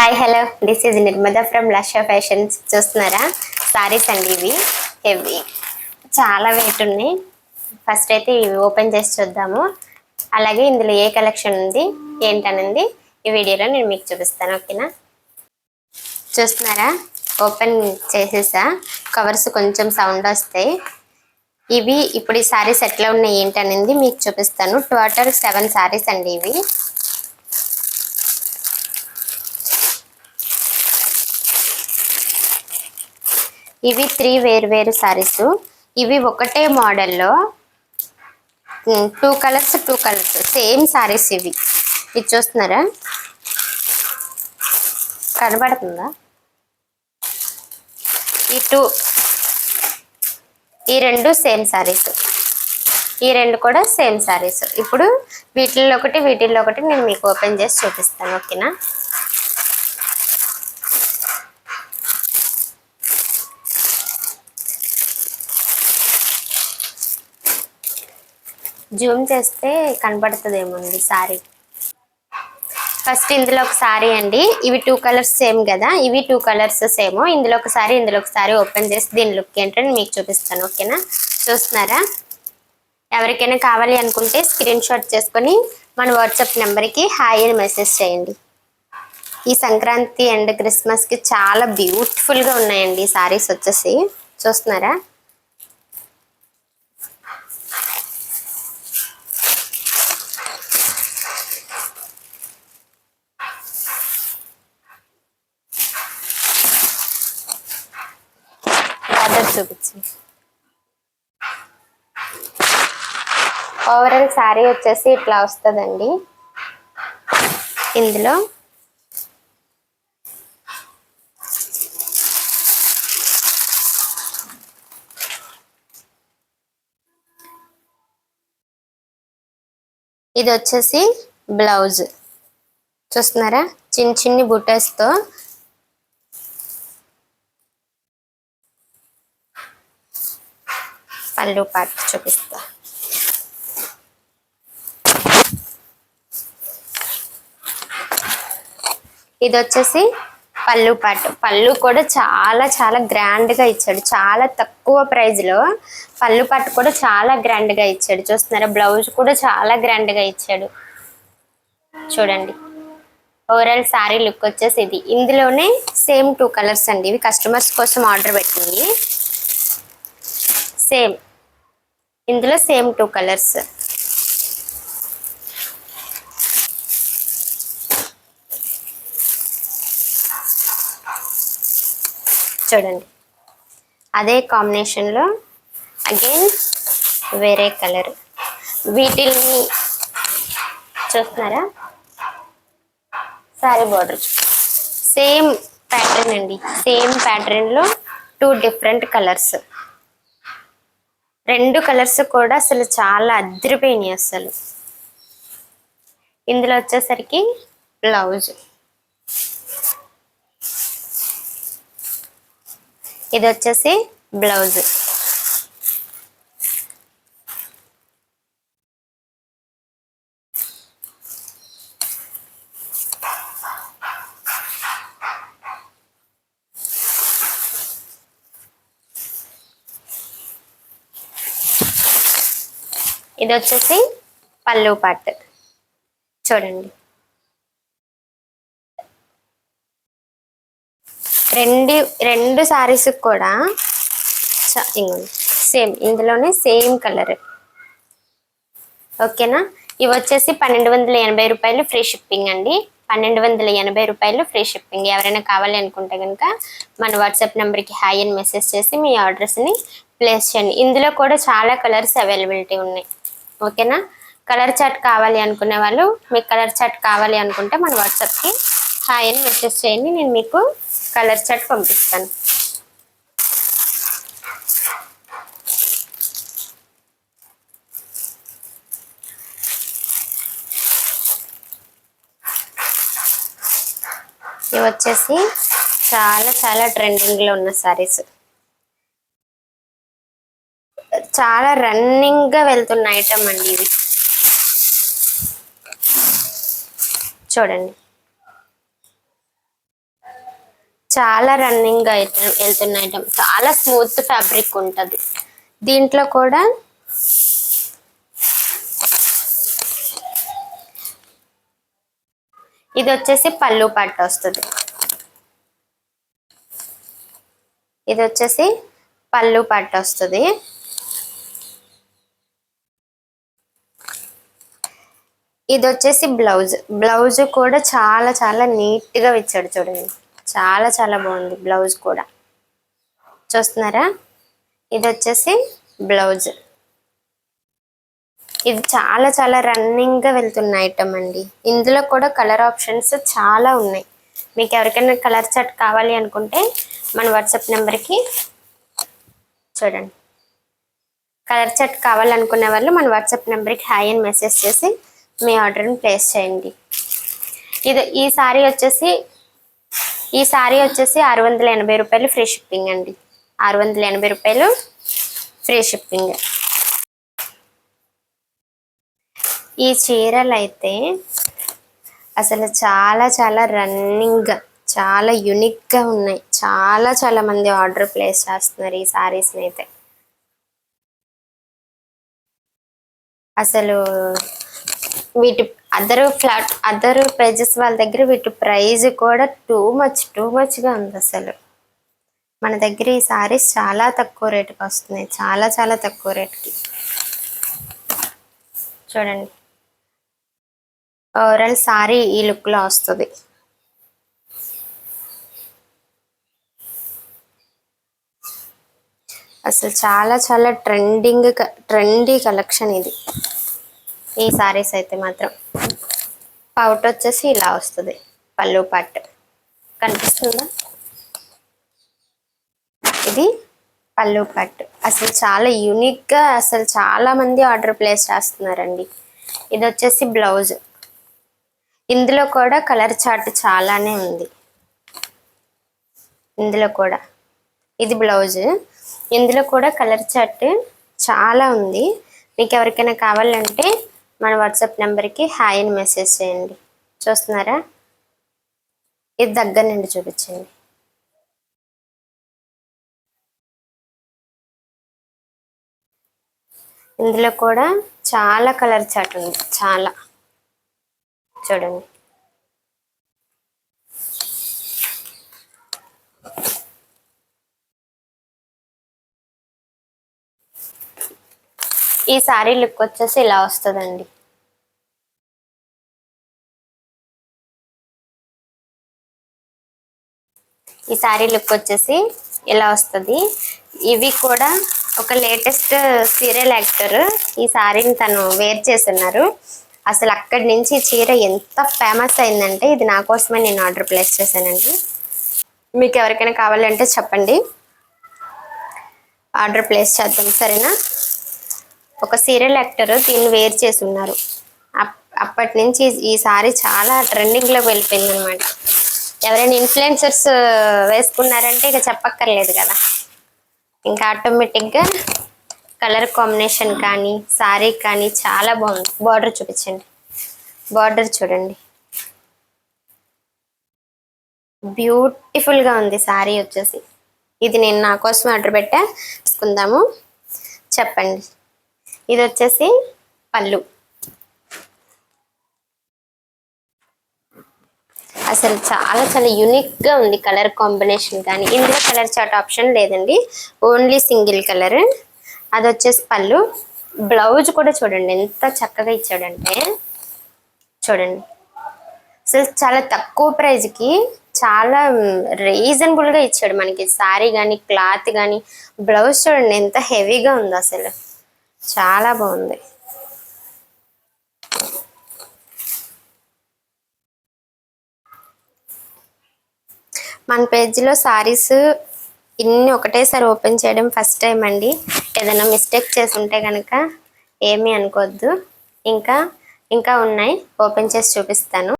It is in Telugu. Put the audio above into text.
Hi hello this is Nirmada from Lasha fashions. చూస్తున్నారా సారీస్ అండి, ఇవి హెవీ చాలా వెయిట్ ఉన్నాయి. ఫస్ట్ అయితే ఇవి ఓపెన్ చేసి చూద్దాము. అలాగే ఇందులో ఏ కలెక్షన్ ఉంది ఏంటనేది ఈ వీడియోలో నేను మీకు చూపిస్తాను. ఓకేనా, చూస్తున్నారా ఓపెన్ చేసేసా. కవర్స్ కొంచెం సౌండ్ వస్తాయి. ఇవి ఇప్పుడు ఈ సారీస్ ఎట్లా ఉన్నాయి ఏంటనేది మీకు చూపిస్తాను. టోటల్ 7 సారీస్ అండి. ఇవి 3 వేరు సారీస్. ఇవి ఒకటే మోడల్లో 2 కలర్స్ సేమ్ సారీస్. ఇవి చూస్తున్నారా, కనబడుతుందా? ఈ రెండు సేమ్ సారీస్, ఈ రెండు కూడా సేమ్ సారీస్. ఇప్పుడు వీటిల్లో ఒకటి నేను మీకు ఓపెన్ చేసి చూపిస్తాను. ఓకేనా, జూమ్ చేస్తే కనబడుతుందేమోండి సారీ. ఫస్ట్ ఇందులో ఒక సారీ అండి. ఇవి 2 కలర్స్ సేమ్ కదా, ఇవి 2 కలర్స్ సేమ్. ఇందులో ఒక సారీ ఓపెన్ చేసి దీని లుక్ ఏంటని మీకు చూపిస్తాను. ఓకేనా, చూస్తున్నారా? ఎవరికైనా కావాలి అనుకుంటే స్క్రీన్ షాట్ చేసుకొని మన వాట్సాప్ నెంబర్కి హాయ్ అని మెసేజ్ చేయండి. ఈ సంక్రాంతి అండ్ క్రిస్మస్కి చాలా బ్యూటిఫుల్గా ఉన్నాయండి ఈ సారీస్ వచ్చేసి. చూస్తున్నారా? చూపించండి. ఓవరాల్ శారీ వచ్చేసి ఇట్లా వస్తుందండి. ఇందులో ఇది వచ్చేసి బ్లౌజ్. చూస్తున్నారా, చిన్ని బుట్టెస్తో. పళ్ళు పార్ట్ చూపిస్తా. ఇది వచ్చేసి పళ్ళు పార్ట్. పళ్ళు కూడా చాలా గ్రాండ్గా ఇచ్చాడు. చాలా తక్కువ ప్రైస్లో పళ్ళు పార్ట్ కూడా చాలా గ్రాండ్గా ఇచ్చాడు. చూస్తున్నారా, బ్లౌజ్ కూడా చాలా గ్రాండ్గా ఇచ్చాడు. చూడండి, ఓవరాల్ సారీ లుక్ వచ్చేసి ఇది. ఇందులోనే సేమ్ 2 కలర్స్ అండి. ఇవి కస్టమర్స్ కోసం ఆర్డర్ పెట్టింది. సేమ్ ఇందులో సేమ్ 2 కలర్స్. చూడండి, అదే కాంబినేషన్లో అగైన్ వేరే కలర్. వీటిని చూస్తున్నారా, సారీ బార్డర్ సేమ్ ప్యాటర్న్ అండి. సేమ్ ప్యాటర్న్లో 2 డిఫరెంట్ కలర్స్. 2 కలర్స్ కూడా అసలు చాలా అదిరిపోయినాయి అసలు. ఇందులో వచ్చేసరికి బ్లౌజ్. ఇది వచ్చేసి బ్లౌజ్. ఇది వచ్చేసి పళ్ళు పార్ట్. చూడండి, రెండు సారీస్ కూడా సేమ్, ఇందులోనే సేమ్ కలర్. ఓకేనా, ఇవి వచ్చేసి 1280 రూపాయలు ఫ్రీ షిప్పింగ్ అండి. 1280 రూపాయలు ఫ్రీ షిప్పింగ్. ఎవరైనా కావాలి అనుకుంటే కనుక మన వాట్సాప్ నెంబర్కి హాయ్ అని మెసేజ్ చేసి మీ ఆర్డర్స్ని ప్లేస్ చేయండి. ఇందులో కూడా చాలా కలర్స్ అవైలబిలిటీ ఉన్నాయి. ఓకేనా, కలర్ చార్ట్ కావాలి అనుకునే వాళ్ళు, మీకు కలర్ చార్ట్ కావాలి అనుకుంటే మన వాట్సాప్కి హాయ్ అని మెసేజ్ చేయండి. నేను మీకు కలర్ చార్ట్ పంపిస్తాను. ఇవి వచ్చేసి చాలా ట్రెండింగ్లో ఉన్న సారీస్. చాలా రన్నింగ్గా వెళ్తున్న ఐటమ్ అండి ఇది. చూడండి, చాలా రన్నింగ్ ఐటమ్ వెళ్తున్న ఐటమ్, చాలా స్మూత్ ఫ్యాబ్రిక్ ఉంటుంది. దీంట్లో కూడా ఇది వచ్చేసి పళ్ళు పట్టు వస్తుంది. ఇది వచ్చేసి పళ్ళు పట్టు వస్తుంది. ఇది వచ్చేసి బ్లౌజ్. బ్లౌజ్ కూడా చాలా చాలా నీట్గా ఇచ్చాడు చూడండి. చాలా చాలా బాగుంది బ్లౌజ్ కూడా, చూస్తున్నారా? ఇది వచ్చేసి బ్లౌజ్. ఇది చాలా చాలా రన్నింగ్గా వెళ్తున్న ఐటమ్ అండి. ఇందులో కూడా కలర్ ఆప్షన్స్ చాలా ఉన్నాయి. మీకు ఎవరికైనా కలర్ చార్ట్ కావాలి అనుకుంటే మన వాట్సాప్ నెంబర్కి చూడండి. కలర్ చార్ట్ కావాలనుకునే వాళ్ళు మన వాట్సాప్ నెంబర్కి హాయ్ అని మెసేజ్ చేసి మీ ఆర్డర్ని ప్లేస్ చేయండి. ఈ సారీ వచ్చేసి 680 రూపాయలు ఫ్రీ షిప్పింగ్ అండి. 680 రూపాయలు ఫ్రీ షిప్పింగ్. ఈ చీరలు అయితే అసలు చాలా చాలా రన్నింగ్, చాలా యూనిక్గా ఉన్నాయి. చాలా చాలా మంది ఆర్డర్ ప్లేస్ చేస్తున్నారు ఈ సారీస్ని అయితే. అసలు వీటి అదర్ ప్రైజెస్ వాళ్ళ దగ్గర వీటి ప్రైజ్ కూడా టూ మచ్గా ఉంది. అసలు మన దగ్గర ఈ సారీస్ చాలా తక్కువ రేటుకి వస్తున్నాయి. చాలా చాలా తక్కువ రేటుకి. చూడండి, ఓవరాల్ సారీ ఈ లుక్లో వస్తుంది. అసలు చాలా చాలా ట్రెండీ కలెక్షన్ ఇది. ఈ సారీస్ అయితే మాత్రం పౌట్ వచ్చేసి ఇలా వస్తుంది. పళ్ళు పట్టు కనిపిస్తుందా? ఇది పళ్ళు పట్టు. అసలు చాలా యూనిక్గా అసలు చాలా మంది ఆర్డర్ ప్లేస్ చేస్తున్నారండి. ఇది వచ్చేసి బ్లౌజ్. ఇందులో కూడా కలర్ చార్ట్ చాలానే ఉంది. ఇందులో కూడా ఇది బ్లౌజ్. ఇందులో కూడా కలర్ చార్ట్ చాలా ఉంది. మీకు ఎవరికైనా కావాలంటే మన వాట్సాప్ నెంబర్కి హాయ్ అని మెసేజ్ చేయండి. చూస్తున్నారా? ఇది దగ్గర నుండి చూపించండి. ఇందులో కూడా చాలా కలర్ చార్ట్ ఉంది. చాలా చూడండి. ఈ సారీ లుక్ వచ్చేసి ఇలా వస్తుందండి. ఈ సారీ లుక్ వచ్చేసి ఇలా వస్తుంది. ఇవి కూడా ఒక లేటెస్ట్ సీరియల్ యాక్టర్ ఈ సారీని తను వేర్ చేస్తున్నారు. అసలు అక్కడి నుంచి ఈ చీర ఎంత ఫేమస్ అయిందంటే ఇది నా కోసమే నేను ఆర్డర్ ప్లేస్ చేశానండి. మీకు ఎవరికైనా కావాలంటే చెప్పండి, ఆర్డర్ ప్లేస్ చేద్దాం, సరేనా? ఒక సీరియల్ యాక్టర్ దీన్ని వేర్ చేసి ఉన్నారు. అప్పటి నుంచి ఈ సారీ చాలా ట్రెండింగ్లోకి వెళ్ళిపోయింది అనమాట. ఎవరైనా ఇన్ఫ్లుయెన్సర్స్ వేసుకున్నారంటే ఇక చెప్పక్కర్లేదు కదా. ఇంకా ఆటోమేటిక్గా కలర్ కాంబినేషన్ కానీ సారీ కానీ చాలా బాగుంది. బార్డర్ చూపించండి. బార్డర్ చూడండి, బ్యూటిఫుల్గా ఉంది సారీ వచ్చేసి. ఇది నేను నా కోసం ఆర్డర్ పెట్టా. తీసుకుందాము, చెప్పండి. ఇది వచ్చేసి పళ్ళు. అసలు చాలా చాలా యూనిక్గా ఉంది కలర్ కాంబినేషన్ కానీ. ఇందులో కలర్ చార్ట్ ఆప్షన్ లేదండి, ఓన్లీ సింగిల్ కలర్. అది వచ్చేసి పళ్ళు. బ్లౌజ్ కూడా చూడండి ఎంత చక్కగా ఇచ్చాడంటే. చూడండి, అసలు చాలా తక్కువ ప్రైజ్కి చాలా రీజనబుల్గా ఇచ్చాడు మనకి. శారీ కానీ క్లాత్ కానీ బ్లౌజ్ చూడండి ఎంత హెవీగా ఉందో. అసలు చాలా బాగుంది. మన పేజీలో సారీస్ ఇన్ని ఒకటేసారి ఓపెన్ చేయడం ఫస్ట్ టైం అండి. ఏదైనా మిస్టేక్ చేసి ఉంటే కనుక ఏమీ అనుకోవద్దు. ఇంకా ఉన్నాయి, ఓపెన్ చేసి చూపిస్తాను.